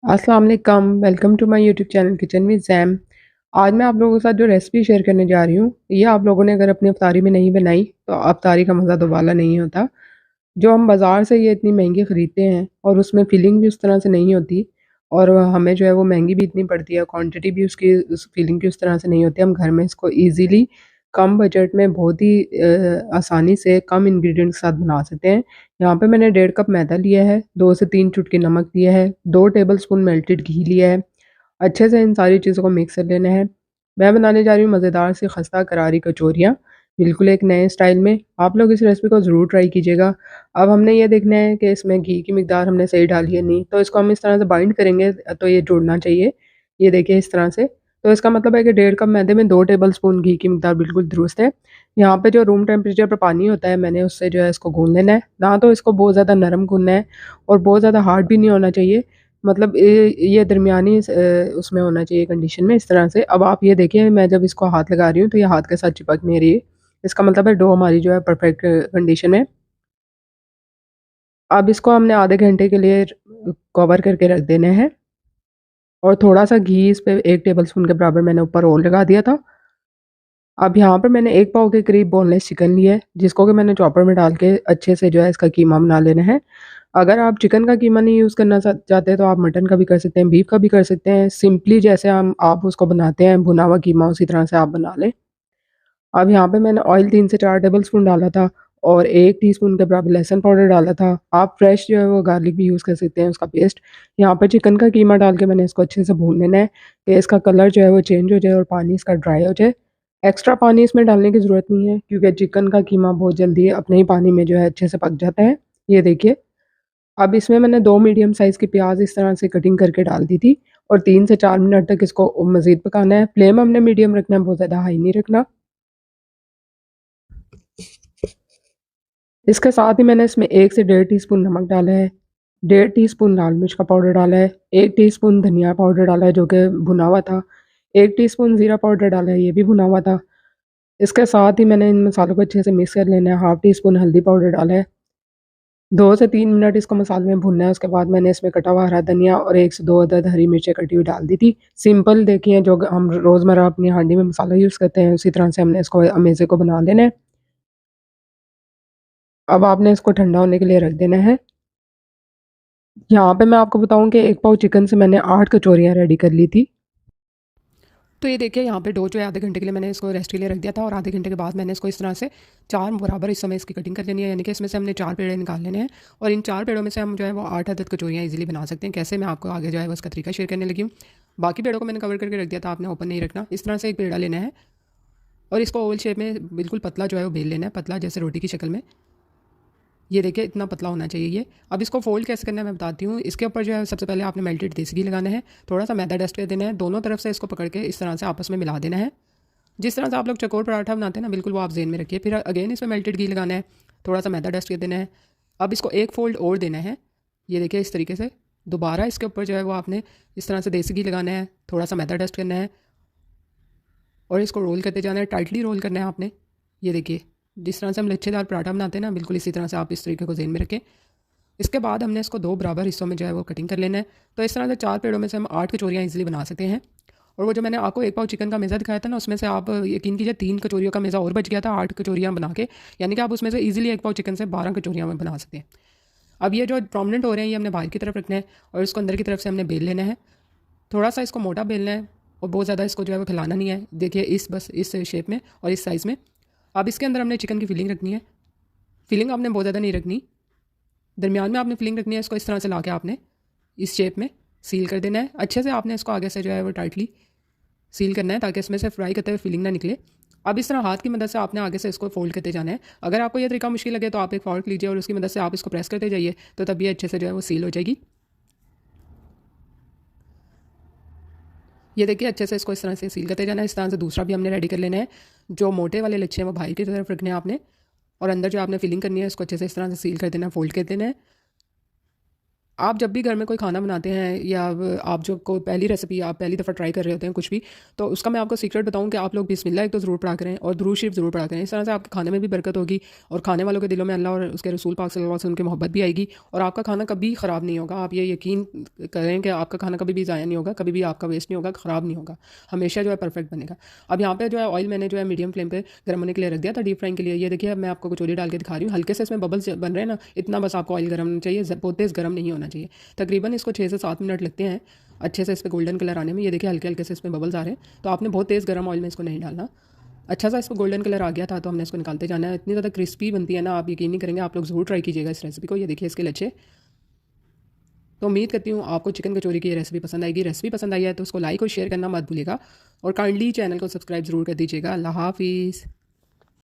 अस्सलाम वालेकुम, welcome to my YouTube channel kitchen with Jam. आज मैं आप लोगों के साथ जो रेसिपी शेयर करने जा रही हूँ, ये आप लोगों ने अगर अपनी अफ्तारी में नहीं बनाई, तो अफ्तारी का मज़ा दोबारा नहीं होता। जो हम बाज़ार से ये इतनी महंगी ख़रीदते हैं और उसमें फिलिंग भी उस तरह से नहीं होती और हमें जो है वो महंगी भी इतनी पड़ती है, क्वांटिटी भी उसकी उस फिलिंग की उस तरह से नहीं होती। हम घर में इसको ईज़िली कम बजट में बहुत ही आसानी से कम इंग्रीडिएंट के साथ बना सकते हैं। यहाँ पे मैंने 1.5 कप मैदा लिया है, 2 से 3 चुटकी नमक लिया है, 2 टेबलस्पून मेल्टेड घी लिया है। अच्छे से इन सारी चीज़ों को मिक्स कर लेना है। मैं बनाने जा रही हूँ मज़ेदार सी खस्ता करारी कचौरियाँ, बिल्कुल एक नए स्टाइल में। आप लोग इस रेसिपी को ज़रूर ट्राई कीजिएगा। अब हमने ये देखना है कि इसमें घी की मिकदार हमने सही डाली है नहीं, तो इसको हम इस तरह से बाइंड करेंगे तो ये जुड़ना चाहिए। ये देखिए इस तरह से। तो इसका मतलब है कि 1.5 कप मैदे में 2 टेबलस्पून घी की मिकदार बिल्कुल दुरुस्त है। यहाँ पे जो रूम टेम्परेचर पे पानी होता है, मैंने उससे जो है इसको गूँध लेना है। ना तो इसको बहुत ज़्यादा नरम गूँधना है और बहुत ज़्यादा हार्ड भी नहीं होना चाहिए। मतलब ये दरमियानी उसमें होना चाहिए कंडीशन में इस तरह से। अब आप ये देखिए मैं जब इसको हाथ लगा रही हूँ तो ये हाथ के साथ चिपक नहीं रही है। इसका मतलब है डो हमारी जो है परफेक्ट कंडीशन में। अब इसको हमने आधे घंटे के लिए कवर करके रख देना है और थोड़ा-सा घी इस पे 1 टेबलस्पून के बराबर मैंने ऊपर और लगा दिया था। अब यहाँ पर मैंने 1 पाव के करीब बोनलेस चिकन लिया है, जिसको कि मैंने चॉपर में डाल के अच्छे से जो है इसका कीमा बना लेना है। अगर आप चिकन का कीमा नहीं यूज़ करना चाहते तो आप मटन का भी कर सकते हैं, बीफ का भी कर सकते हैं। सिंपली जैसे हम आप उसको बनाते हैं भुना हुआ कीमा उसी तरह से आप बना लें। अब यहाँ पे मैंने ऑयल 3 से 4 टेबलस्पून डाला था और 1 टीस्पून के बराबर लहसुन पाउडर डाला था। आप फ्रेश जो है वो गार्लिक भी यूज़ कर सकते हैं उसका पेस्ट। यहाँ पे चिकन का कीमा डाल के मैंने इसको अच्छे से भून लेना है कि इसका कलर जो है वो चेंज हो जाए और पानी इसका ड्राई हो जाए। एक्स्ट्रा पानी इसमें डालने की ज़रूरत नहीं है क्योंकि चिकन का कीमा बहुत जल्दी अपने ही पानी में जो है अच्छे से पक जाता है। ये देखिए, अब इसमें मैंने 2 मीडियम साइज़ की प्याज़ इस तरह से कटिंग करके डाल दी थी और 3 से 4 मिनट तक इसको मज़ीद पकाना है। फ्लेम हमने मीडियम रखना है, बहुत ज़्यादा हाई नहीं रखना। इसके साथ ही मैंने इसमें 1 से डेढ़ टीस्पून नमक डाला है, डेढ़ टीस्पून लाल मिर्च का पाउडर डाला है, 1 टीस्पून धनिया पाउडर डाला है जो कि भुना हुआ था, 1 टीस्पून ज़ीरा पाउडर डाला है, ये भी भुना हुआ था। इसके साथ ही मैंने इन मसालों को अच्छे से मिक्स कर लेना है, हाफ़ टीस्पून हल्दी पाउडर डाला है। 2 से 3 मिनट इसको मसाले में भूनना है, उसके बाद मैंने इसमें कटा हुआ हरा धनिया और 1 से 2 अदद हरी मिर्चें कटी हुई डाल दी थी। सिंपल देखिए जो हम रोज़मर्रा अपनी हांडी में मसाला यूज़ करते हैं, उसी तरह से हमने इसको अमेज़े को बना लेना है। अब आपने इसको ठंडा होने के लिए रख देना है। यहाँ पे मैं आपको बताऊँ कि 1 पाव चिकन से मैंने 8 कचौरियाँ रेडी कर ली थी। तो ये देखिए यहाँ पे डो जो है आधे घंटे के लिए मैंने इसको रेस्ट के लिए रख दिया था और आधे घंटे के बाद मैंने इसको इस तरह से 4 बराबर हिस्सों में इसकी कटिंग कर लेनी है, यानी कि इसमें से हमने 4 पेड़े निकाल लेने हैं और इन 4 पेड़ों में से हम जो है वो 8 अदद कचौरियाँ ईज़िली बना सकते हैं। कैसे मैं आपको आगे जो है वो उसका तरीका शेयर करने लगी हूँ। बाकी पेड़ों को मैंने कवर करके रख दिया था, आपने ओपन नहीं रखना। इस तरह से एक पेड़ा लेना है और इसको ओवल शेप में बिल्कुल पतला जो है वो बेल लेना है, पतला जैसे रोटी की शक्ल में। ये देखिए इतना पतला होना चाहिए ये। अब इसको फ़ोल्ड कैसे करना है मैं बताती हूँ। इसके ऊपर जो है सबसे पहले आपने मेल्टेड देसी घी लगाना है, थोड़ा सा मैदा डस्ट कर देना है, दोनों तरफ से इसको पकड़ के इस तरह से आपस में मिला देना है। जिस तरह से आप लोग चकोर पराठा बनाते हैं ना, बिल्कुल वो आप ज़हन में रखिए। फिर अगेन इसमें मेल्टेड घी लगाना है, थोड़ा सा मैदा डस्ट कर देना है। अब इसको एक फ़ोल्ड और देना है, ये देखिए इस तरीके से। दोबारा इसके ऊपर जो है वो आपने इस तरह से देसी घी लगाना है, थोड़ा सा मैदा डस्ट करना है और इसको रोल करते जाना है, टाइटली रोल करना है आपने। ये देखिए जिस तरह से हम लच्छेदार पराठा बनाते हैं ना, बिल्कुल इसी तरह से आप इस तरीके को ज़हन में रखें। इसके बाद हमने इसको 2 बराबर हिस्सों में जो है वो कटिंग कर लेना है। तो इस तरह से 4 पेड़ों में से हम 8 कचौरियाँ ईज़िली बना सकते हैं। और वो जो मैंने आपको 1 पाव चिकन का मेज़ा दिखाया था ना, उसमें से आप यकीन कीजिए 3 कचौरियों का मेज़ा और बच गया था 8 कचौरियाँ बना के, यानी कि आप उसमें से ईज़िली 1 पाव चिकन से 12 कचौरियाँ में बना सकते हैं। अब ये जो प्रोमिनेंट हो रहे हैं ये हमने बाहर की तरफ रखना है और इसको अंदर की तरफ से हमने बेल लेना है। थोड़ा सा इसको मोटा बेलना है और बहुत ज़्यादा इसको जो है वो फैलाना नहीं है। देखिए बस इस शेप में और इस साइज़ में। अब इसके अंदर हमने चिकन की फिलिंग रखनी है। फिलिंग आपने बहुत ज़्यादा नहीं रखनी, दरमियान में आपने फिलिंग रखनी है। इसको इस तरह से ला के आपने इस शेप में सील कर देना है। अच्छे से आपने इसको आगे से जो है वो टाइटली सील करना है ताकि इसमें से फ्राई करते हुए फिलिंग ना निकले। अब इस तरह हाथ की मदद से आपने आगे से इसको फोल्ड करते जाना है। अगर आपको ये तरीका मुश्किल लगे तो आप एक फॉर्क लीजिए और उसकी मदद से आप इसको प्रेस करते जाइए, तो तब ये अच्छे से जो है वो सील हो जाएगी। ये देखिए अच्छे से इसको इस तरह से सील करते जाना है। इस तरह से दूसरा भी हमने रेडी कर लेना है। जो मोटे वाले लच्छे हैं वो बाहर की तरफ रखने हैं आपने और अंदर जो आपने फिलिंग करनी है उसको अच्छे से इस तरह से सील कर देना है, फोल्ड कर देना है। आप जब भी घर में कोई खाना बनाते हैं या आप जो को पहली रेसिपी आप पहली दफ़ा ट्राई कर रहे होते हैं कुछ भी, तो उसका मैं आपको सीक्रेट बताऊं कि आप लोग बिस्मिल्लाह एक तो ज़रूर पढ़ा करें और दुरूद शरीफ ज़रूर पढ़ा करें। इस तरह से आपके खाने में भी बरकत होगी और खाने वालों के दिलों में अल्लाह और उसके रसूल पाक सल्लल्लाहु अलैहि वसल्लम की मोहब्बत भी आएगी और आपका खाना कभी ख़राब नहीं होगा। आप ये यकीन करें कि आपका खाना कभी भी ज़ाया नहीं होगा, कभी भी आपका वेस्ट नहीं होगा, ख़राब नहीं होगा, हमेशा जो है परफेक्ट बनेगा। अब यहाँ पे जो है ऑयल मैंने जो है मीडियम फ्लेम पे गर्म होने के लिए रख दिया था डीप फ्राइंग के लिए। ये देखिए अब मैं आपको कचौरी डाल के दिखा रही हूँ, हल्के से इसमें बबल्स बन रहे हैं ना, इतना बस आपको ऑयल गर्म होना चाहिए, बहुत तेज़ गर्म नहीं होना चाहिए। तकरीबन इसको 6 से 7 मिनट लगते हैं अच्छे से इस पर गोल्डन कलर आने में। ये देखिए हल्के हल्के से इसमें बबल्स आ रहे हैं, तो आपने बहुत तेज़ गर्म ऑयल में इसको नहीं डालना। अच्छा सा इसको गोल्डन कलर आ गया था तो हमने इसको निकालते जाना है। इतनी ज़्यादा क्रिस्पी बनती है ना, आप यकीन नहीं करेंगे। आप लोग ज़रूर ट्राई कीजिएगा इस रेसिपी को। ये देखिए इसके लच्छे। तो उम्मीद करती हूँ आपको चिकन कचौरी की ये रेसिपी पसंद आएगी। रेसिपी पसंद आई है तो उसको लाइक और शेयर करना मत भूलिएगा और काइंडली चैनल को सब्सक्राइब ज़रूर कर दीजिएगा। अल्लाह हाफिज़।